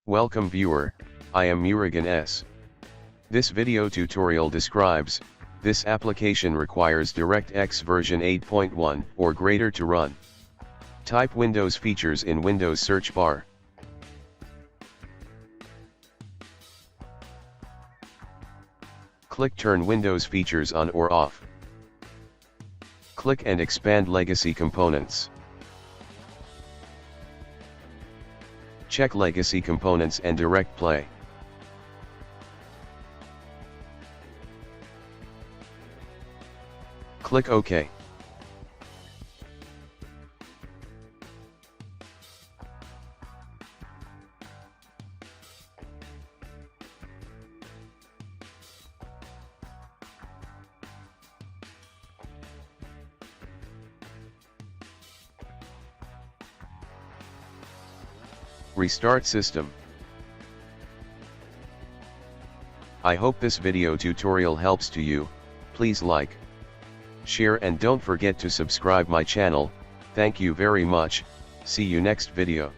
Welcome viewer, I am Murugan S. This video tutorial describes, this application requires DirectX version 8.1 or greater to run. Type Windows features in Windows search bar. Click Turn Windows features on or off. Click and expand Legacy Components. Check Legacy Components and Direct Play. Click OK. Restart system. I hope this video tutorial helps to you. Please like, share and don't forget to subscribe my channel. Thank you very much. See you next video.